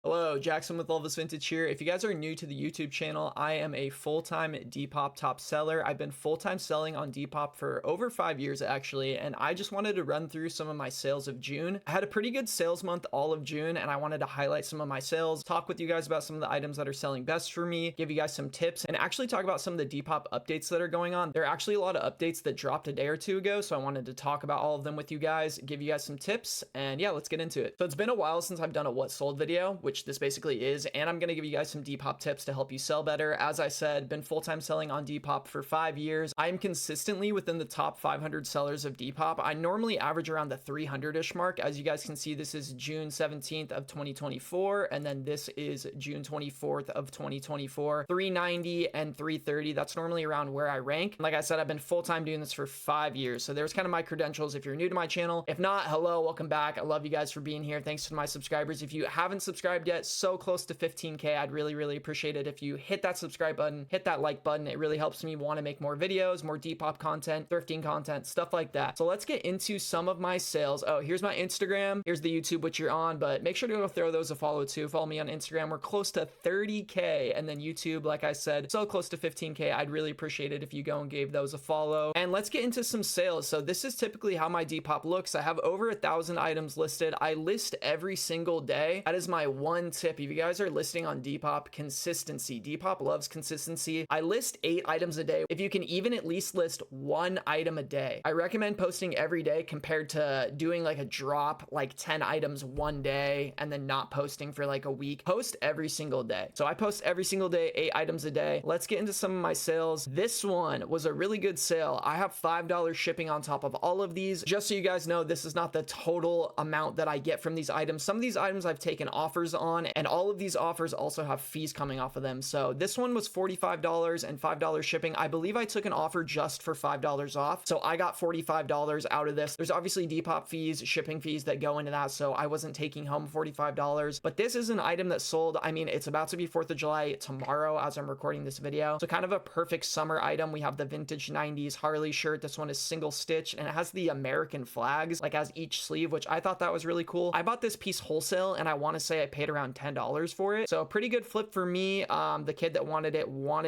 Hello, Jackson with Loveless Vintage here. If you guys are new to the YouTube channel, I am a full-time Depop top seller. I've been full-time selling on Depop for over 5 years actually, and I just wanted to run through some of my sales of June. I had a pretty good sales month all of June, and I wanted to highlight some of my sales, talk with you guys about some of the items that are selling best for me, give you guys some tips, and actually talk about some of the Depop updates that are going on. There are actually a lot of updates that dropped a day or two ago, so I wanted to talk about all of them with you guys, give you guys some tips, and yeah, let's get into it. So it's been a while since I've done a what sold video, which this basically is, and I'm going to give you guys some Depop tips to help you sell better. As I said, been full-time selling on Depop for 5 years. I'm consistently within the top 500 sellers of Depop. I normally average around the 300-ish mark. As you guys can see, this is June 17th of 2024, and then this is June 24th of 2024. 390 and 330, that's normally around where I rank. Like I said, I've been full-time doing this for 5 years, so there's kind of my credentials if you're new to my channel. If not, hello, welcome back. I love you guys for being here. Thanks to my subscribers. If you haven't subscribed yet, so close to 15K, I'd really appreciate it if you hit that subscribe button, hit that like button. It really helps me want to make more videos, more Depop content, thrifting content, stuff like that. So let's get into some of my sales. Oh, here's my Instagram, here's the YouTube which you're on, but make sure to go throw those a follow too. Follow me on Instagram. We're close to 30K, and then YouTube, like I said, so close to 15K. I'd really appreciate it if you go and gave those a follow. And let's get into some sales. So this is typically how my Depop looks. I have over 1,000 items listed. I list every single day. That is my one tip. If you guys are listing on Depop, consistency. Depop loves consistency. I list 8 items a day. If you can even at least list 1 item a day, I recommend posting every day compared to doing like a drop, like 10 items one day and then not posting for like a week. Post every single day. So I post every single day, 8 items a day. Let's get into some of my sales. This one was a really good sale. I have $5 shipping on top of all of these. Just so you guys know, this is not the total amount that I get from these items. Some of these items I've taken offers on, and all of these offers also have fees coming off of them. So this one was $45 and $5 shipping. I believe I took an offer just for $5 off. So I got $45 out of this. There's obviously Depop fees, shipping fees that go into that. So I wasn't taking home $45, but this is an item that sold. I mean, it's about to be 4th of July tomorrow as I'm recording this video. So kind of a perfect summer item. We have the vintage 90s Harley shirt. This one is single stitch and it has the American flags like as each sleeve, which I thought that was really cool. I bought this piece wholesale and I want to say I paid around $10 for it. So a pretty good flip for me. The kid that wanted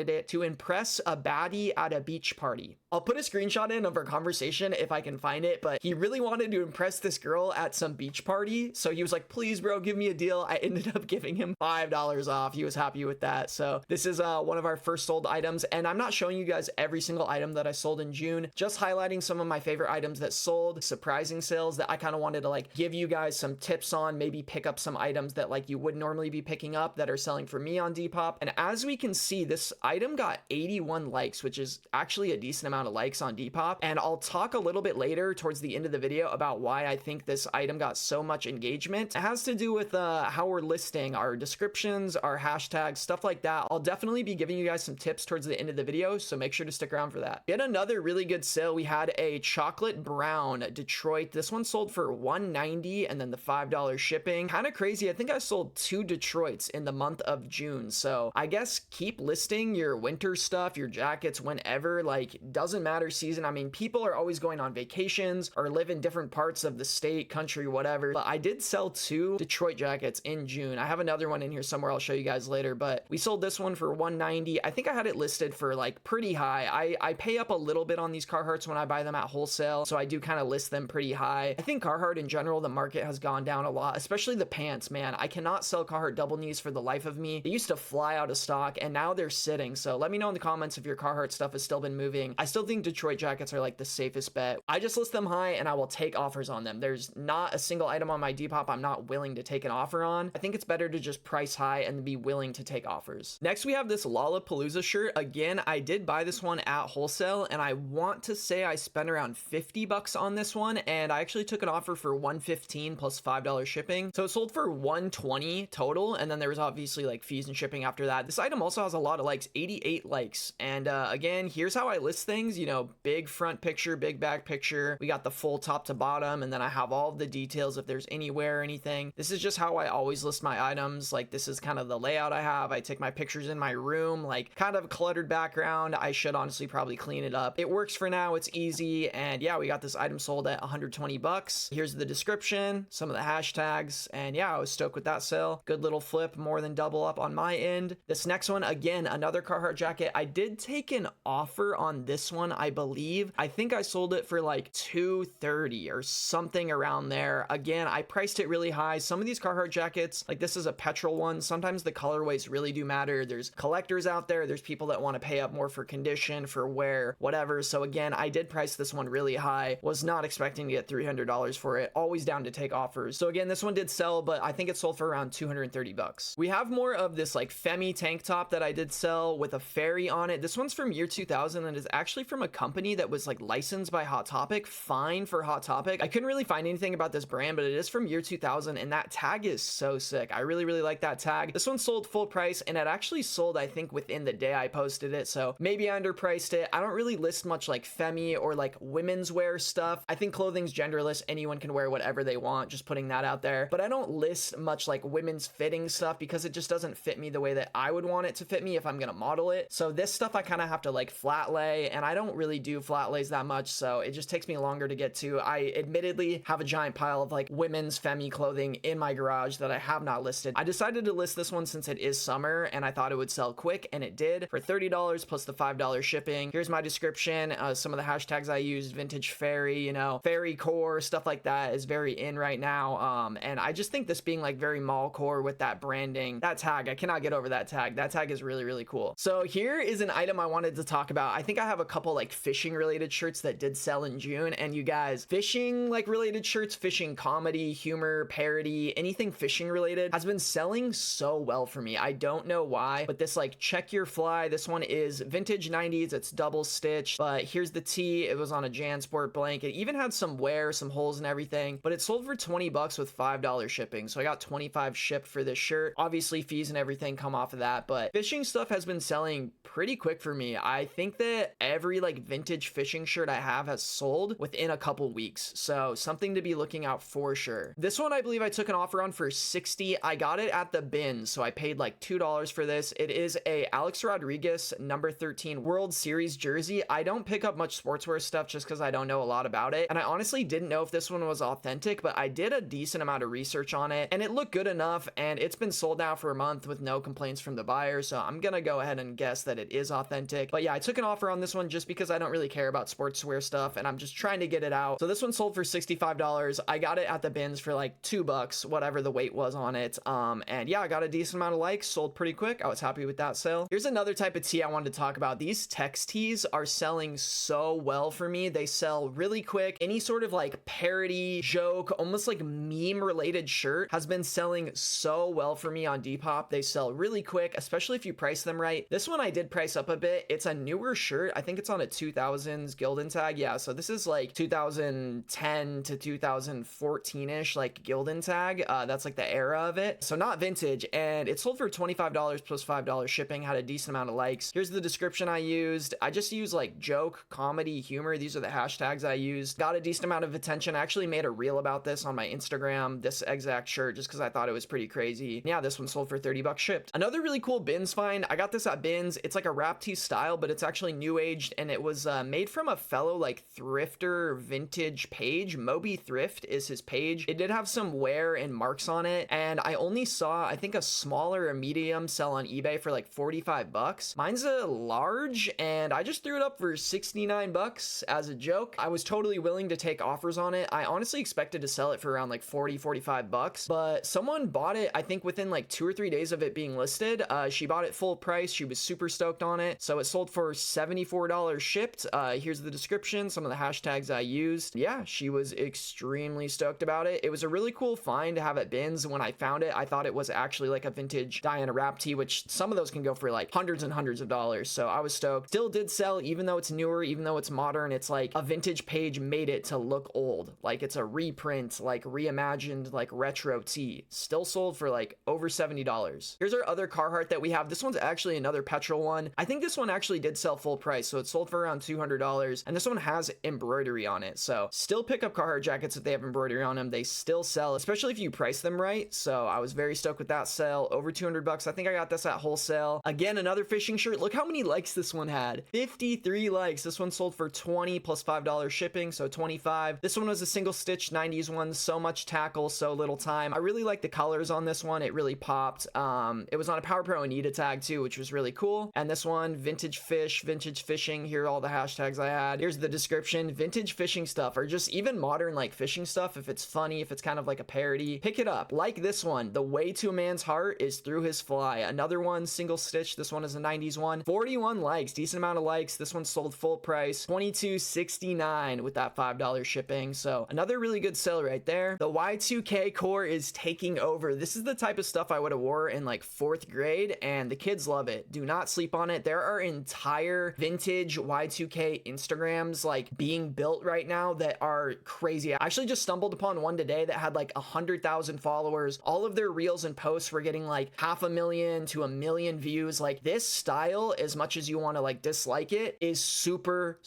it to impress a baddie at a beach party. I'll put a screenshot in of our conversation if I can find it, but he really wanted to impress this girl at some beach party. So he was like, please bro, give me a deal. I ended up giving him $5 off. He was happy with that. So this is one of our first sold items, and I'm not showing you guys every single item that I sold in June, just highlighting some of my favorite items that sold, surprising sales that I kind of wanted to like give you guys some tips on, maybe pick up some items that like you would normally be picking up that are selling for me on Depop. And as we can see, this item got 81 likes, which is actually a decent amount of likes on Depop. And I'll talk a little bit later towards the end of the video about why I think this item got so much engagement. It has to do with how we're listing, our descriptions, our hashtags, stuff like that. I'll definitely be giving you guys some tips towards the end of the video, so make sure to stick around for that. Yet another really good sale. We had a chocolate brown Detroit. This one sold for $190 and then the $5 shipping. Kind of crazy. I think I sold 2 Detroits in the month of June. So I guess keep listing your winter stuff, your jackets whenever, like doesn't matter season. I mean, people are always going on vacations or live in different parts of the state, country, whatever. But I did sell 2 Detroit jackets in June. I have another one in here somewhere I'll show you guys later, but we sold this one for $190. I think I had it listed for like pretty high. I pay up a little bit on these Carhartts when I buy them at wholesale, so I do kind of list them pretty high. I think Carhartt in general, the market has gone down a lot, especially the pants, man. I cannot sell Carhartt double knees for the life of me. They used to fly out of stock and now they're sitting. So let me know in the comments if your Carhartt stuff has still been moving. I still think Detroit jackets are like the safest bet. I just list them high and I will take offers on them. There's not a single item on my Depop I'm not willing to take an offer on. I think it's better to just price high and be willing to take offers. Next, we have this Lollapalooza shirt. Again, I did buy this one at wholesale and I want to say I spent around 50 bucks on this one, and I actually took an offer for $115 plus $5 shipping. So it sold for $120 total, and then there was obviously like fees and shipping after that. This item also has a lot of likes, 88 likes. And again, here's how I list things, you know, big front picture, big back picture. We got the full top to bottom, and then I have all of the details if there's any wear or anything. This is just how I always list my items. Like this is kind of the layout I have. I take my pictures in my room, like kind of a cluttered background. I should honestly probably clean it up. It works for now. It's easy. And yeah, we got this item sold at 120 bucks. Here's the description, some of the hashtags, and yeah, I was stoked with that sale. Good little flip, more than double up on my end. This next one, again, another Carhartt jacket. I did take an offer on this one, I believe. I think I sold it for like $230 or something around there. Again, I priced it really high. Some of these Carhartt jackets, like this is a petrol one, sometimes the colorways really do matter. There's collectors out there, there's people that want to pay up more for condition, for wear, whatever. So again, I did price this one really high. Was not expecting to get $300 for it. Always down to take offers. So again, this one did sell, but I think it sold for around 230 bucks. We have more of this like Femi tank top that I did sell with a fairy on it. This one's from year 2000 and is actually from a company that was like licensed by Hot Topic. Fine for Hot Topic. I couldn't really find anything about this brand, but it is from year 2000 and that tag is so sick. I really like that tag. This one sold full price and it actually sold, I think, within the day I posted it. So maybe I underpriced it. I don't really list much like Femi or like women's wear stuff. I think clothing's genderless. Anyone can wear whatever they want, just putting that out there. But I don't list much like women's fitting stuff because it just doesn't fit me the way that I would want it to fit me if I'm gonna model it. So this stuff I kind of have to like flat lay, and I don't really do flat lays that much, so it just takes me longer to get to. I admittedly have a giant pile of like women's Femi clothing in my garage that I have not listed. I decided to list this one since it is summer and I thought it would sell quick, and it did for $30 plus the $5 shipping. Here's my description. Some of the hashtags I used: vintage fairy, you know, fairycore, stuff like that is very in right now. And I just think this being like very mall core with that branding, that tag, I cannot get over that tag. That tag is really cool. So here is an item I wanted to talk about. I think I have a couple like fishing related shirts that did sell in June, and you guys, fishing like related shirts, fishing comedy, humor, parody, anything fishing related has been selling so well for me. I don't know why, but this like check your fly, this one is vintage 90s. It's double stitched, but here's the tee. It was on a JanSport blanket. It even had some wear, some holes and everything, but it sold for 20 bucks with $5 shipping. So I got 25 shipped for this shirt. Obviously fees and everything come off of that, but fishing stuff has been selling pretty quick for me. I think that every like vintage fishing shirt I have has sold within a couple weeks. So something to be looking out for sure. This one I believe I took an offer on for 60. I got it at the bins, so I paid like $2 for this. It is a Alex Rodriguez number 13 World Series jersey. I don't pick up much sportswear stuff just because I don't know a lot about it, and I honestly didn't know if this one was authentic, but I did a decent amount of research on it and it looked good enough, and it's been sold now for a month with no complaints from the buyer, so I'm gonna go ahead and guess that it is authentic. But yeah, I took an offer on this one just because I don't really care about sportswear stuff and I'm just trying to get it out. So this one sold for $65. I got it at the bins for like $2, whatever the weight was on it. And yeah, I got a decent amount of likes, sold pretty quick. I was happy with that sale. Here's another type of tee I wanted to talk about. These text tees are selling so well for me. They sell really quick. Any sort of like parody, joke, almost like meme related shirt has been selling so well for me on Depop. They sell really quick, especially if you price them right. This one I did price up a bit. It's a newer shirt. I think it's on a 2000s Gildan tag. Yeah, so this is like 2010 to 2014-ish, like Gildan tag. That's like the era of it. So not vintage, and it sold for $25 plus $5 shipping, had a decent amount of likes. Here's the description I used. I just used like joke, comedy, humor. These are the hashtags I used. Got a decent amount of attention. I actually made a reel about this on my Instagram, this exact shirt, just because I thought it was pretty crazy. Yeah, this one sold for 30 bucks shipped. Another really cool bins find. I got this at bins. It's like a wrap tee style, but it's actually new aged, and it was made from a fellow like thrifter vintage page. Moby Thrift is his page. It did have some wear and marks on it, and I only saw, I think, a small or a medium sell on eBay for like 45 bucks. Mine's a large, and I just threw it up for 69 bucks as a joke. I was totally willing to take offers on it. I honestly expected to sell it for around like 45 bucks, but someone bought it, I think within like 2 or 3 days of it being listed. She bought it full price. She was super stoked on it. So it sold for $74 shipped. Here's the description, some of the hashtags I used. Yeah, she was extremely stoked about it. It was a really cool find to have at bins. When I found it, I thought it was actually like a vintage Diana wrap tee, which some of those can go for like hundreds and hundreds of dollars. So I was stoked. Still did sell, even though it's newer, even though it's modern. It's like a vintage page made it to look old. Like it's a reprint, like reimagined, like retro tee. Still sold for like over $70. Here's our other Carhartt that we have. This one's actually another petrol one. I think this one actually did sell full price, so it sold for around $200, and this one has embroidery on it. So still pick up Carhartt jackets if they have embroidery on them. They still sell, especially if you price them right. So I was very stoked with that sale. Over 200 bucks. I think I got this at wholesale. Again, another fishing shirt. Look how many likes this one had. 53 likes. This one sold for 20 plus $5 shipping, so 25. This one was a single stitch 90s one. So much tackle, so little time. I really like the the colors on this one. It really popped. It was on a Power Pro Anita tag too, which was really cool. And this one, vintage fish, vintage fishing. Here are all the hashtags I had. Here's the description. Vintage fishing stuff, or just even modern like fishing stuff. If it's funny, if it's kind of like a parody, pick it up. Like this one, the way to a man's heart is through his fly. Another one, single stitch. This one is a 90s one. 41 likes, decent amount of likes. This one sold full price, $22.69 with that $5 shipping. So another really good sale right there. The Y2K core is taking over. This is the type of stuff I would have wore in like 4th grade, and the kids love it. Do not sleep on it. There are entire vintage Y2K Instagrams like being built right now that are crazy. I actually just stumbled upon one today that had like 100,000 followers. All of their reels and posts were getting like 500,000 to 1 million views. Like this style, as much as you want to like dislike it, is super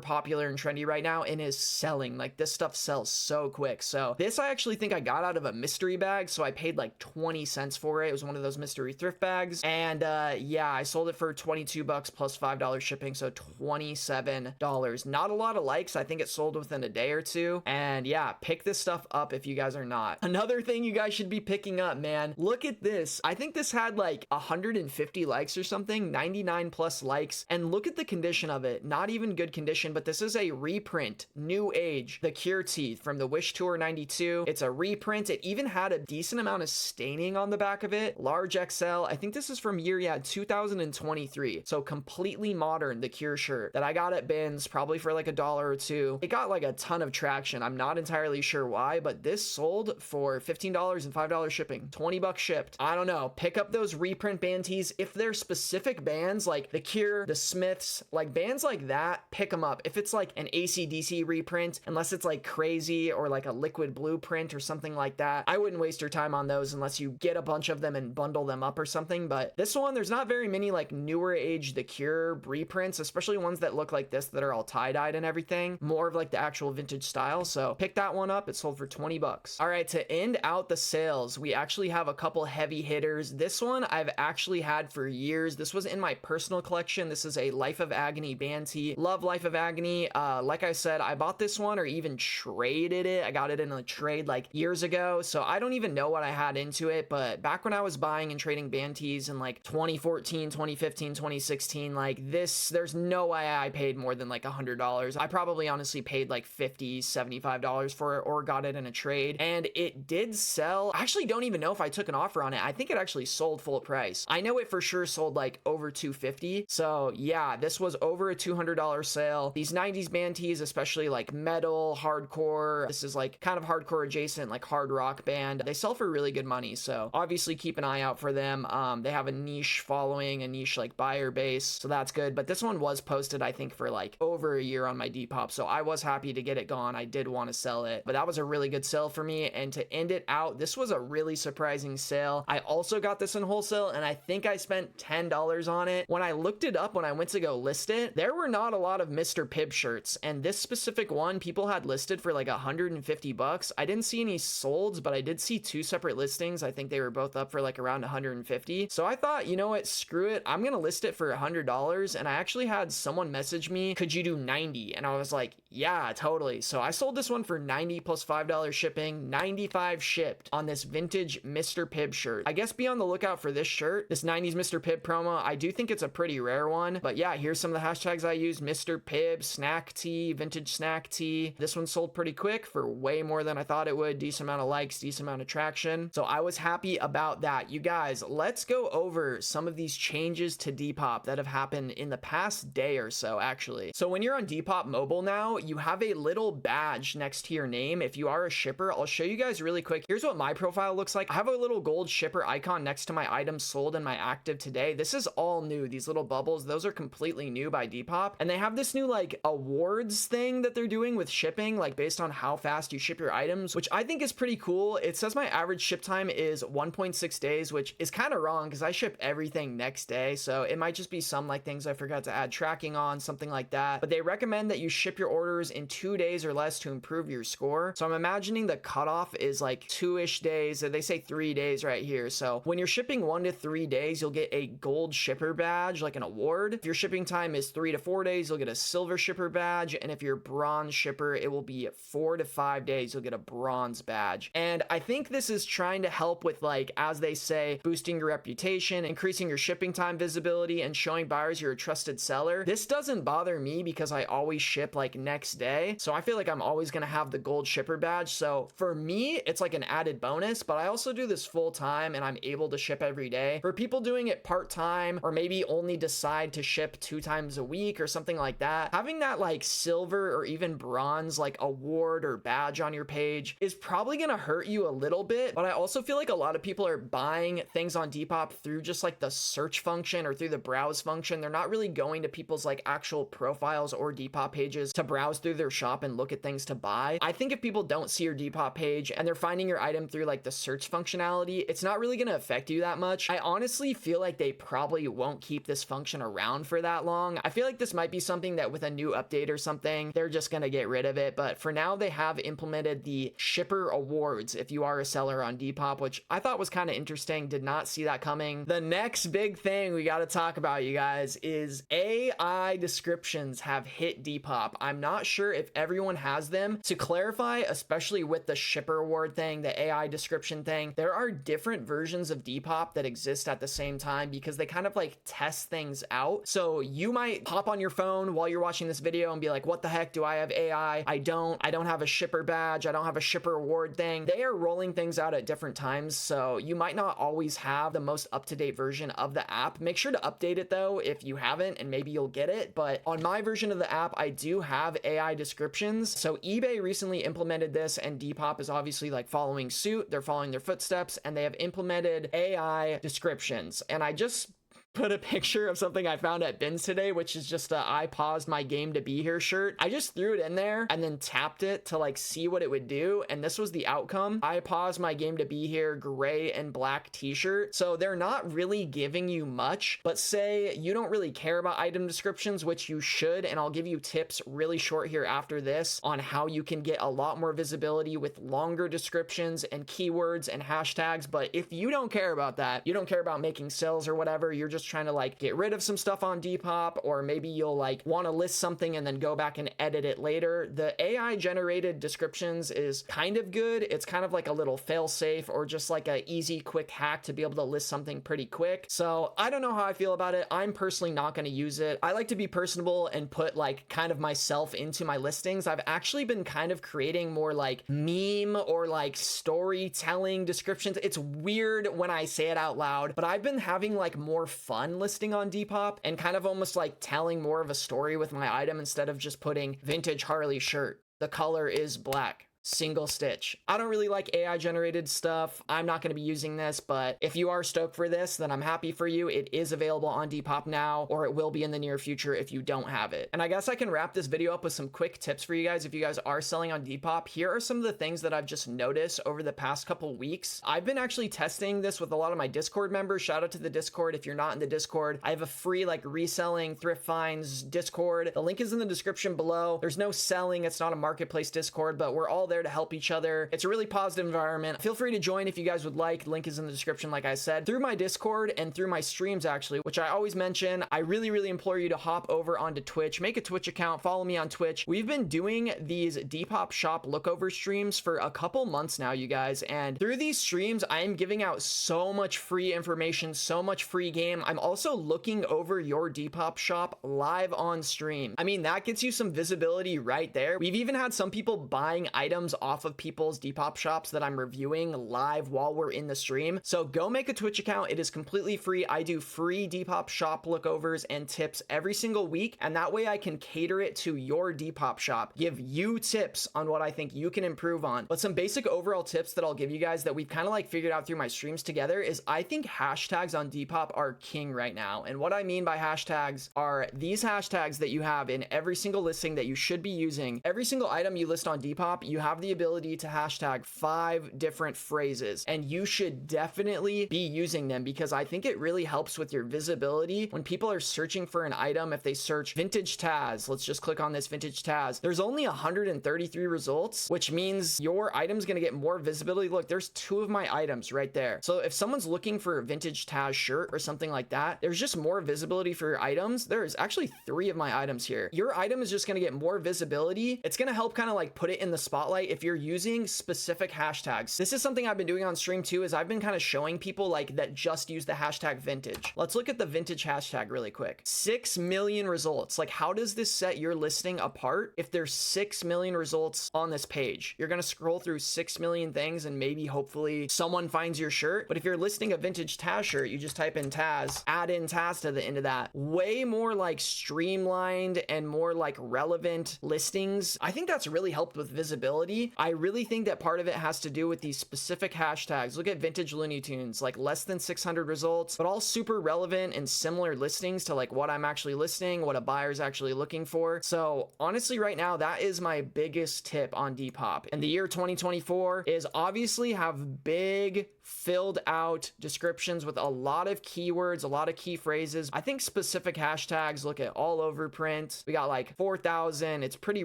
popular and trendy right now and is selling. Like this stuff sells so quick. So this I actually think I got out of a mystery bag, so I paid like 20 cents for it. It was one of those mystery thrift bags, and yeah, I sold it for 22 bucks plus $5 shipping, so $27. Not a lot of likes. I think it sold within a day or two, and yeah, pick this stuff up if you guys are not. Another thing you guys should be picking up, man, look at this. I think this had like 150 likes or something, 99 plus likes, and look at the condition of it. Not even good condition, but this is a reprint, new age, the Cure Teeth from the Wish Tour 92. It's a reprint. It even had a decent amount of staining on the back of it. Large XL. I think this is from year, yeah, 2023. So completely modern, the Cure shirt that I got at Bins probably for like $1 or $2. It got like a ton of traction. I'm not entirely sure why, but this sold for $15 and $5 shipping. 20 bucks shipped. I don't know. Pick up those reprint band tees. If they're specific bands like the Cure, the Smiths, like bands like that, pick them up. If it's like an AC/DC reprint, unless it's like Crazy or like a Liquid Blueprint or something like that, I wouldn't waste your time on those unless you get a bunch of them and bundle them up or something. But this one, there's not very many like newer age The Cure reprints, especially ones that look like this that are all tie-dyed and everything. More of like the actual vintage style. So pick that one up. It sold for 20 bucks. All right, to end out the sales, we actually have a couple heavy hitters. This one I've actually had for years. This was in my personal collection. This is a Life of Agony band tee. Love Life of Agony. Like I said, I bought this one or even traded it. I got it in a trade like years ago, so I don't even know what I had into it, but back when I was buying and trading band tees in like 2014, 2015, 2016, like this, there's no way I paid more than like $100. I probably honestly paid like $50, $75 for it or got it in a trade, and it did sell. I actually don't even know if I took an offer on it. I think it actually sold full price. I know it for sure sold like over $250. So yeah, this was over a $200 sale. These 90s band tees, especially like metal, hardcore, this is like kind of hardcore adjacent, like hard rock band, they sell for really good money. So obviously keep an eye out for them. They have a niche following, a niche like buyer base, so that's good. But this one was posted, I think, for like over a year on my Depop, so I was happy to get it gone. I did want to sell it, but that was a really good sale for me. And to end it out, this was a really surprising sale. I also got this in wholesale, and I think I spent $10 on it. When I looked it up, when I went to go list it, there were not a lot of Mr. Pibb shirts, and this specific one people had listed for like 150 bucks. I didn't see any solds, but I did see 2 separate listings. I think they were both up for like around 150. So I thought, you know what, screw it, I'm gonna list it for $100. And I actually had someone message me, could you do 90? And I was like, yeah, totally. So I sold this one for 90 plus $5 shipping, 95 shipped on this vintage Mr. Pibb shirt. I guess be on the lookout for this shirt, this 90s Mr. Pibb promo. I do think it's a pretty rare one, but yeah, here's some of the hashtags I used: Mr. Pibb, snack tee, vintage snack tee. This one sold pretty quick for way more than I thought it would. Decent amount of likes, decent amount of traction. So I was happy about that. You guys, let's go over some of these changes to Depop that have happened in the past day or so, actually. So when you're on Depop mobile now, you have a little badge next to your name. If you are a shipper, I'll show you guys really quick. Here's what my profile looks like. I have a little gold shipper icon next to my items sold and my active today. This is all new. These little bubbles, those are completely new by Depop. And they have this new like awards thing that they're doing with shipping, like based on how fast you ship your items, which I think is pretty cool. It says my average ship time is 1.6 days, which is kind of wrong because I ship everything next day. So it might just be some like things I forgot to add tracking on, something like that. But they recommend that you ship your orders in 2 days or less to improve your score. So I'm imagining the cutoff is like 2-ish days. They say 3 days right here. So when you're shipping 1 to 3 days, you'll get a gold shipper badge, like an award. If your shipping time is 3 to 4 days, you'll get a silver shipper badge. And if you're bronze shipper, it will be 4 to 5 days, you'll get a bronze badge. And I think this this is trying to help with, like, as they say, boosting your reputation, increasing your shipping time visibility, and showing buyers you're a trusted seller. This doesn't bother me because I always ship like next day. So I feel like I'm always going to have the gold shipper badge. So for me, it's like an added bonus, but I also do this full time and I'm able to ship every day. For people doing it part-time, or maybe only decide to ship 2 times a week or something like that, having that like silver or even bronze like award or badge on your page is probably going to hurt you a little bit. But I also feel like a lot of people are buying things on Depop through just like the search function or through the browse function. They're not really going to people's like actual profiles or Depop pages to browse through their shop and look at things to buy. I think if people don't see your Depop page and they're finding your item through like the search functionality, it's not really going to affect you that much. I honestly feel like they probably won't keep this function around for that long. I feel like this might be something that with a new update or something, they're just going to get rid of it. But for now, they have implemented the shipper awards if you are a seller on Depop, which I thought was kind of interesting. Did not see that coming. The next big thing we got to talk about, you guys, is AI descriptions have hit Depop. I'm not sure if everyone has them. To clarify, especially with the shipper award thing, the AI description thing, there are different versions of Depop that exist at the same time because they kind of like test things out. So you might pop on your phone while you're watching this video and be like, what the heck, do I have AI? I don't have a shipper badge. I don't have a shipper award thing. They are rolling things out at different times. So you might not always have the most up-to-date version of the app. Make sure to update it though if you haven't, and maybe you'll get it. But on my version of the app, I do have AI descriptions. So eBay recently implemented this, and Depop is obviously like following suit. They're following their footsteps, and they have implemented AI descriptions. And I just put a picture of something I found at Bins today, which is just a I paused my game to be here shirt. I just threw it in there and then tapped it to like see what it would do, and this was the outcome. I paused my game to be here, gray and black t-shirt. So they're not really giving you much, but say you don't really care about item descriptions, which you should, and I'll give you tips really short here after this on how you can get a lot more visibility with longer descriptions and keywords and hashtags. But if you don't care about that, you don't care about making sales or whatever, you're just trying to like get rid of some stuff on Depop, or maybe you'll like want to list something and then go back and edit it later, the AI generated descriptions is kind of good. It's kind of like a little fail safe, or just like a easy quick hack to be able to list something pretty quick. So I don't know how I feel about it. I'm personally not going to use it. I like to be personable and put like kind of myself into my listings. I've actually been kind of creating more like meme or like storytelling descriptions. It's weird when I say it out loud, but I've been having like more fun listing on Depop and kind of almost like telling more of a story with my item instead of just putting vintage Harley shirt. The color is black. Single stitch. I don't really like AI generated stuff. I'm not going to be using this, but if you are stoked for this, then I'm happy for you. It is available on Depop now, or it will be in the near future if you don't have it. And I guess I can wrap this video up with some quick tips for you guys. If you guys are selling on Depop, here are some of the things that I've just noticed over the past couple weeks. I've been actually testing this with a lot of my Discord members. Shout out to the Discord. If you're not in the Discord, I have a free like reselling thrift finds Discord. The link is in the description below. There's no selling. It's not a marketplace Discord, but we're all there to help each other. It's a really positive environment. Feel free to join if you guys would like. Link is in the description, like I said. Through my Discord and through my streams, actually, which I always mention, I really implore you to hop over onto Twitch, make a Twitch account, follow me on Twitch. We've been doing these Depop shop lookover streams for a couple months now, you guys, and through these streams, I am giving out so much free information, so much free game. I'm also looking over your Depop shop live on stream. I mean, that gets you some visibility right there. We've even had some people buying items off of people's Depop shops that I'm reviewing live while we're in the stream. So go make a Twitch account. It is completely free. I do free Depop shop lookovers and tips every single week, and that way I can cater it to your Depop shop, give you tips on what I think you can improve on. But some basic overall tips that I'll give you guys that we've kind of like figured out through my streams together is I think hashtags on Depop are king right now. And what I mean by hashtags are these hashtags that you have in every single listing that you should be using. Every single item you list on Depop, you have the ability to hashtag 5 different phrases, and you should definitely be using them because I think it really helps with your visibility when people are searching for an item. If they search vintage Taz, let's just click on this vintage Taz, there's only 133 results, which means your item's going to get more visibility. Look, there's 2 of my items right there. So if someone's looking for a vintage Taz shirt or something like that, there's just more visibility for your items. There's actually 3 of my items here. Your item is just going to get more visibility. It's going to help kind of like put it in the spotlight highlight if you're using specific hashtags. This is something I've been doing on stream too, is I've been kind of showing people like that just use the hashtag vintage. Let's look at the vintage hashtag really quick. 6 million results. Like, how does this set your listing apart if there's 6 million results on this page? You're going to scroll through 6 million things and maybe hopefully someone finds your shirt. But if you're listing a vintage Taz shirt, you just type in Taz, add in Taz to the end of that. Way more like streamlined and more like relevant listings. I think that's really helped with visibility. I really think that part of it has to do with these specific hashtags. Look at vintage Looney Tunes, like less than 600 results, but all super relevant and similar listings to like what I'm actually listing, what a buyer's actually looking for. So honestly, right now, that is my biggest tip on Depop. And the year 2024 is obviously have big filled out descriptions with a lot of keywords, a lot of key phrases. I think specific hashtags, look at all over print. We got like 4,000. It's pretty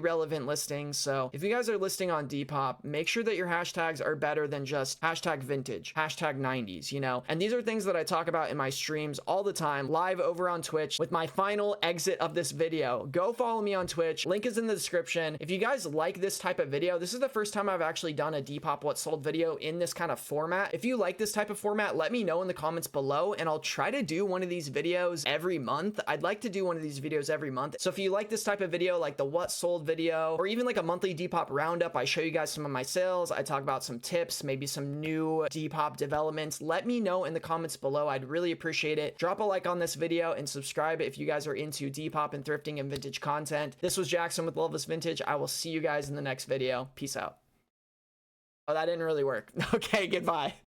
relevant listings. So if you guys are listing on Depop, make sure that your hashtags are better than just hashtag vintage, hashtag 90s, you know? And these are things that I talk about in my streams all the time, live over on Twitch with my final exit of this video. Go follow me on Twitch. Link is in the description. If you guys like this type of video, this is the first time I've actually done a Depop What Sold video in this kind of format. If you like this type of format, let me know in the comments below and I'll try to do one of these videos every month. I'd like to do one of these videos every month. So if you like this type of video, like the What Sold video, or even like a monthly Depop roundup, I show you guys some of my sales. I talk about some tips, maybe some new Depop developments. Let me know in the comments below. I'd really appreciate it. Drop a like on this video and subscribe if you guys are into Depop and thrifting and vintage content. This was Jackson with Loveless Vintage. I will see you guys in the next video. Peace out. Oh, that didn't really work. Okay, goodbye.